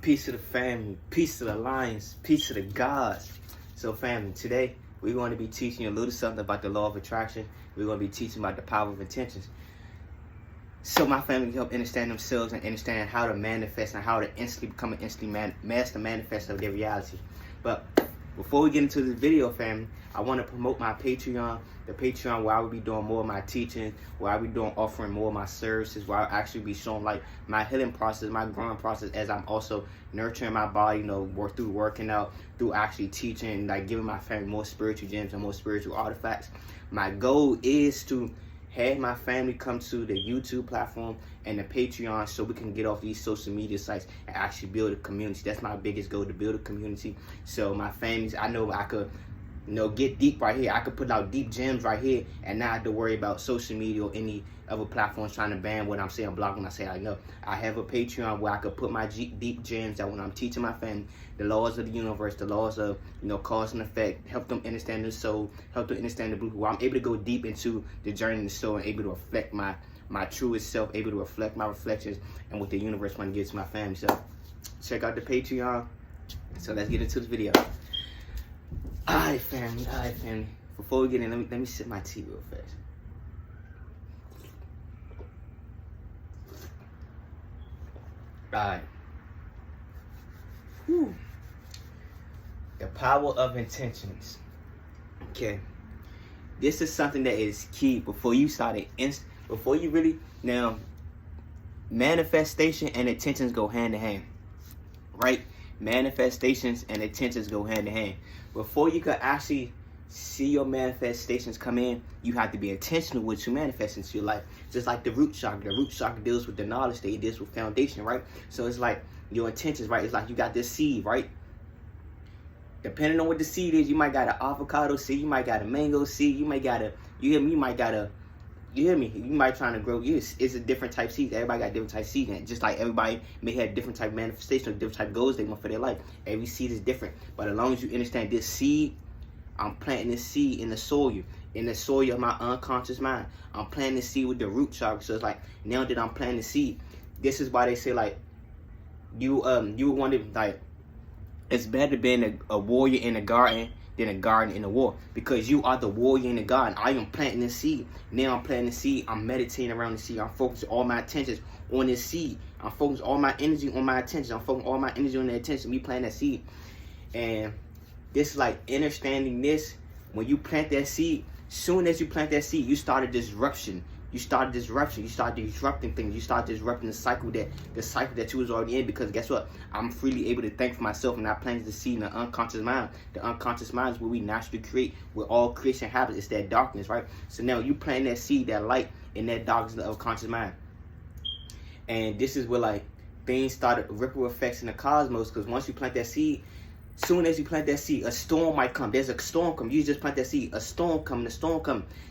Peace to the family, peace to the lions, peace to the gods. So family, today we're going to be teaching you a little something about the law of attraction. We're going to be teaching about the power of intentions. So my family can help understand themselves and understand how to manifest and how to instantly become an instantly master manifestor of their reality. But before we get into this video, family, I want to promote my Patreon. The Patreon where I will be doing more of my teaching, where I will be offering more of my services, where I'll actually be showing like my healing process, my growing process, as I'm also nurturing my body, through working out, through actually teaching, like giving my family more spiritual gems and more spiritual artifacts. My goal is to have my family come to the YouTube platform and the Patreon so we can get off these social media sites and actually build a community. That's my biggest goal, to build a community. So my families, I know I could get deep right here. I could put out deep gems right here and not have to worry about social media or any other platforms trying to ban what I'm saying, block when I say I know. I have a Patreon where I could put my deep gems that when I'm teaching my family the laws of the universe, the laws of cause and effect, help them understand the soul, help them understand the blueprint, where I'm able to go deep into the journey of the soul and able to reflect my truest self, able to reflect my reflections and what the universe want to give to my family. So check out the Patreon. So let's get into this video. Alright family, before we get in, let me sip my tea real fast. Alright. The power of intentions. Okay. This is something that is key before you now, manifestation and intentions go hand in hand. Right? Manifestations and intentions go hand in hand. Before you can actually see your manifestations come in, you have to be intentional with what you manifest into your life. Just like the root chakra. The root chakra deals with the knowledge state. It deals with foundation, right? So it's like your intentions, right? It's like you got this seed, right? Depending on what the seed is, you might got an avocado seed, you might got a mango seed, you might got a, you hear me? You might trying to grow, it's a different type seed. Everybody got different type seed. And just like everybody may have different type manifestation or different type goals they want for their life. Every seed is different. But as long as you understand this seed, I'm planting this seed in the soil of my unconscious mind. I'm planting this seed with the root chakra. So it's like, now that I'm planting the seed, this is why they say like, you want to, like, it's better being a warrior in the garden than a garden in the war, because you are the warrior in the garden. I am planting the seed. Now I'm planting the seed. I'm meditating around the seed. I'm focusing all my attentions on this seed. I'm focusing all my energy on my attention. I'm focusing all my energy on the attention. Me planting that seed. And this is like understanding this. When you plant that seed, soon as you plant that seed, you start a disruption. You start disrupting things. You start disrupting the cycle that you was already in. Because guess what? I'm freely able to think for myself, and I planted the seed in the unconscious mind. The unconscious mind is where we naturally create, where all creation happens. It's that darkness, right? So now you plant that seed, that light, in that darkness of conscious mind. And this is where like things started ripple effects in the cosmos. Because once you plant that seed, soon as you plant that seed, a storm might come. There's a storm coming. You just plant that seed, a storm coming,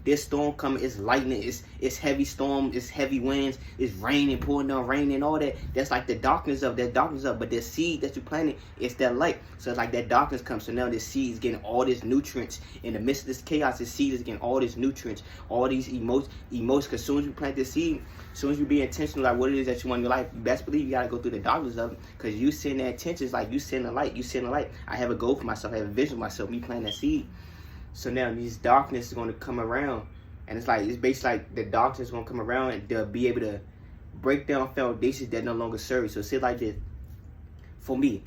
This storm coming, it's lightning, it's heavy storm, it's heavy winds, it's raining, pouring down rain and all that. That's like the darkness of but the seed that you planted, it's that light. So it's like that darkness comes. So now this seed is getting all this nutrients. In the midst of this chaos, this seed is getting all this nutrients, all these emotions. Because as soon as you plant this seed, as soon as you be intentional like what it is that you want in your life, you best believe you gotta go through the darkness of it. Because you send that intentions, like you send the light, I have a goal for myself, I have a vision for myself, me planting that seed. So now these darkness is going to come around, and it's basically like the darkness is going to come around and they'll be able to break down foundations that no longer serve you. So say like this, for me,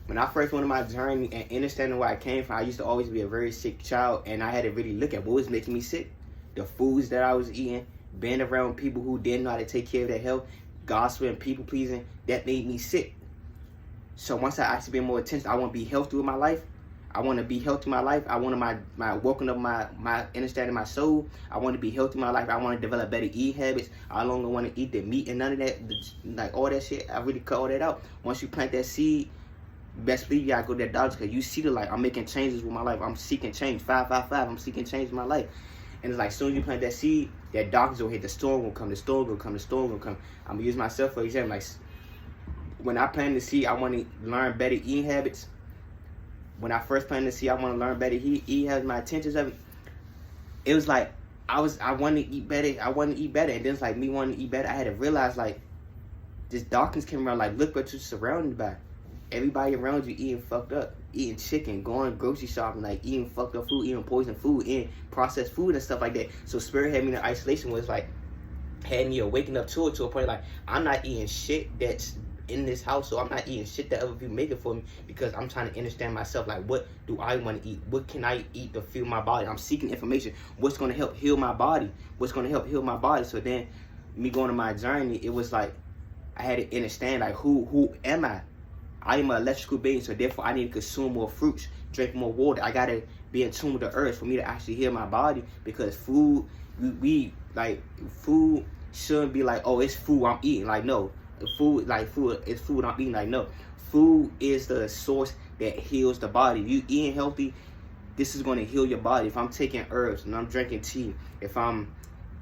when I first went on my journey and understanding where I came from, I used to always be a very sick child, and I had to really look at what was making me sick. The foods that I was eating, being around people who didn't know how to take care of their health, gossiping and people pleasing, that made me sick. So once I actually been more attention, I want to be healthy with my life. I want to be healthy in my life. I want my working up my understanding my soul. I want to be healthy in my life. I want to develop better eat habits. I no longer want to eat the meat and none of that, like all that shit. I really cut all that out. Once you plant that seed, best believe you gotta go to that doctor, because you see the light. I'm making changes with my life. I'm seeking change. 555. I'm seeking change in my life. And it's like, as soon as you plant that seed, that darkness will hit. The storm will come. The storm will come. The storm will come. I'm gonna use myself for example. Like, when I planted the seed, I want to learn better eating habits. When I first planted the seed, I want to learn better eating habits. My intentions of it, it was like I wanted to eat better. And then it's like me wanting to eat better, I had to realize like this darkness came around. Like, look what you're surrounded by. everybody around you eating fucked up, eating chicken, going grocery shopping, like eating fucked up food, eating poison food, eating processed food and stuff like that. So spirit had me in isolation, was like, had me waking up to it, to a point like, I'm not eating shit that's in this house, so I'm not eating shit that other people making for me, because I'm trying to understand myself. Like, what do I want to eat? What can I eat to fuel my body? I'm seeking information. What's going to help heal my body? What's going to help heal my body? So then, me going on my journey, it was like, I had to understand, like, who am I? I am an electrical being, so therefore I need to consume more fruits, drink more water. I gotta be in tune with the earth for me to actually heal my body, because food, food shouldn't be like, oh, it's food I'm eating. Like, no, food is food I'm eating. Like, no, food is the source that heals the body. If you eating healthy, this is going to heal your body. If I'm taking herbs and I'm drinking tea, if I'm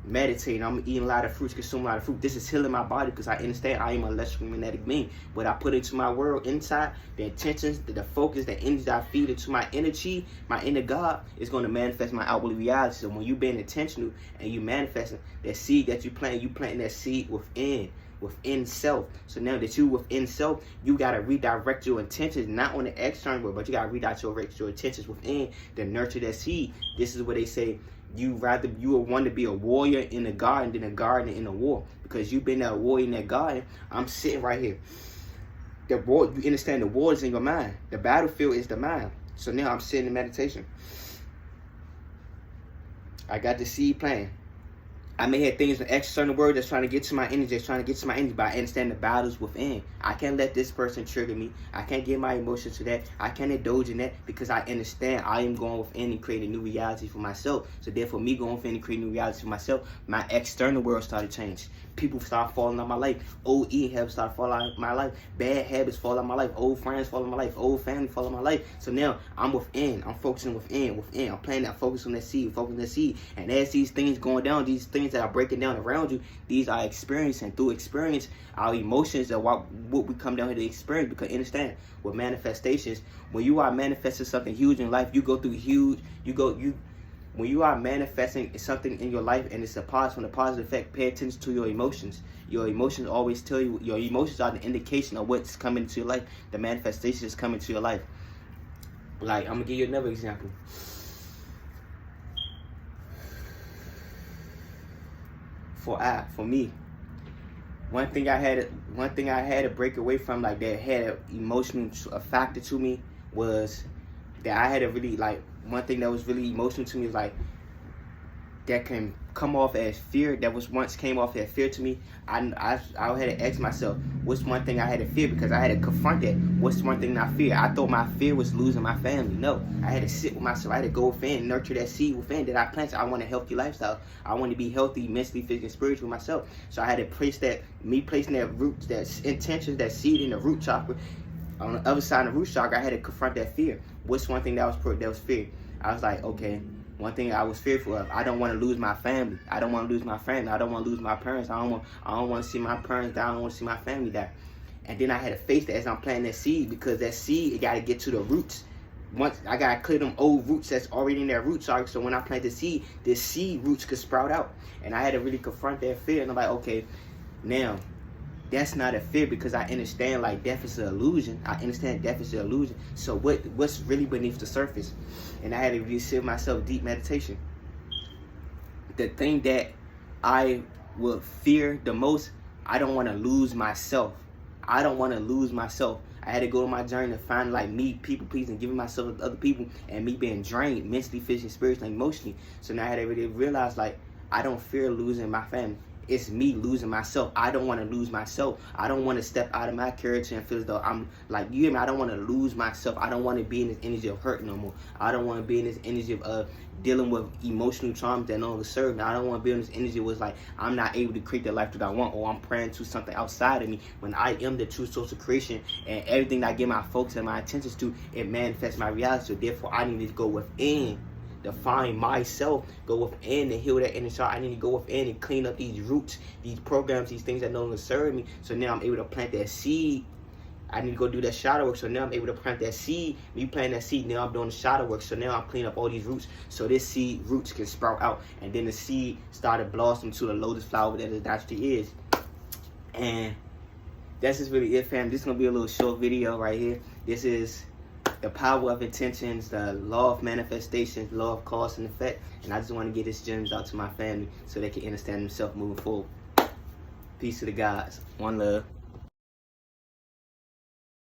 meditating, I'm eating a lot of fruits, consuming a lot of fruit, this is healing my body, because I understand I am an electromagnetic being. What I put into my world inside, the intentions, the focus, the energy that I feed into my energy, my inner God, is going to manifest my outward reality. So when you being intentional and you manifesting that seed that you planting that seed within self. So now that you within self, you got to redirect your intentions, not on the external world, but you got to redirect your intentions within to nurture that seed. This is what they say, you would want to be a warrior in the garden than a gardener in the war, because you've been that warrior in that garden. I'm sitting right here. The war, you understand, the war is in your mind. The battlefield is the mind. So now I'm sitting in meditation. I got the seed planted. I may have things in the external world that's trying to get to my energy, but I understand the battles within. I can't let this person trigger me. I can't give my emotions to that. I can't indulge in that, because I understand I am going within and creating a new reality for myself. So therefore, me going within and creating a new reality for myself, my external world started changing. People start falling out of my life. Old eating habits start falling out of my life. Bad habits fall out of my life. Old friends fall out of my life. Old family fall out of my life. So now I'm within. I'm focusing within. I'm planting that focus on that seed, And as these things going down, these things that are breaking down around you, these are experiencing. Through experience, our emotions are what we come down here to experience. Because understand, with manifestations, when you are manifesting something huge in life, you go through huge. When you are manifesting something in your life and it's from the positive effect, pay attention to your emotions. Your emotions always tell you, your emotions are the indication of what's coming into your life. The manifestation is coming to your life. Like, I'm going to give you another example. For me, one thing I had to break away from, like, that had an emotional factor to me, was that I had to really, like, one thing that was really emotional to me is, like, that can come off as fear, that was once came off as fear to me. I had to ask myself, what's one thing I had to fear? Because I had to confront that. What's one thing I fear? I thought my fear was losing my family. No, I had to sit with myself. I had to go within, nurture that seed within that I planted. I want a healthy lifestyle. I want to be healthy mentally, physically, spiritually myself. So I had to placing that root, that intention, that seed in the root chakra. On the other side of the root chakra, I had to confront that fear. What's one thing that was fear? I was like, okay, one thing I was fearful of, I don't want to lose my family. I don't want to lose my family. I don't want to lose my parents. I don't want to see my parents die. I don't want to see my family die. And then I had to face that as I'm planting that seed, because that seed, it got to get to the roots. Once I got to clear them old roots that's already in that root chakra, so when I plant the seed roots could sprout out. And I had to really confront that fear. And I'm like, okay, now, that's not a fear, because I understand, like, death is an illusion. I understand death is an illusion. So what's really beneath the surface? And I had to really sit with myself, deep meditation. The thing that I would fear the most, I don't want to lose myself. I don't want to lose myself. I had to go on my journey to find, like, me people pleasing, giving myself to other people, and me being drained mentally, physically, spiritually, emotionally. So now I had to really realize, like, I don't fear losing my family. It's me losing myself. I don't want to lose myself. I don't want to step out of my character and feel as though I'm, like, you hear me? I don't want to lose myself. I don't want to be in this energy of hurt no more. I don't want to be in this energy of dealing with emotional trauma that no longer serve me. I don't want to be in this energy where it's like I'm not able to create the life that I want, or I'm praying to something outside of me, when I am the true source of creation, and everything that I give my focus and my attentions to, it manifests my reality. So therefore, I need to go within, define myself, go within and heal that inner child. I need to go within and clean up these roots, these programs, these things that no longer serve me. So now I'm able to plant that seed. I need to go do that shadow work. So now I'm able to plant that seed. Me planting that seed, now I'm doing the shadow work. So now I'm cleaning up all these roots, so this seed roots can sprout out. And then the seed started blossoming to the lotus flower that it actually is. And that's just really it, fam. This is gonna be a little short video right here. This is the power of intentions, the law of manifestation, law of cause and effect. And I just want to get these gems out to my family so they can understand themselves moving forward. Peace to the gods. One love.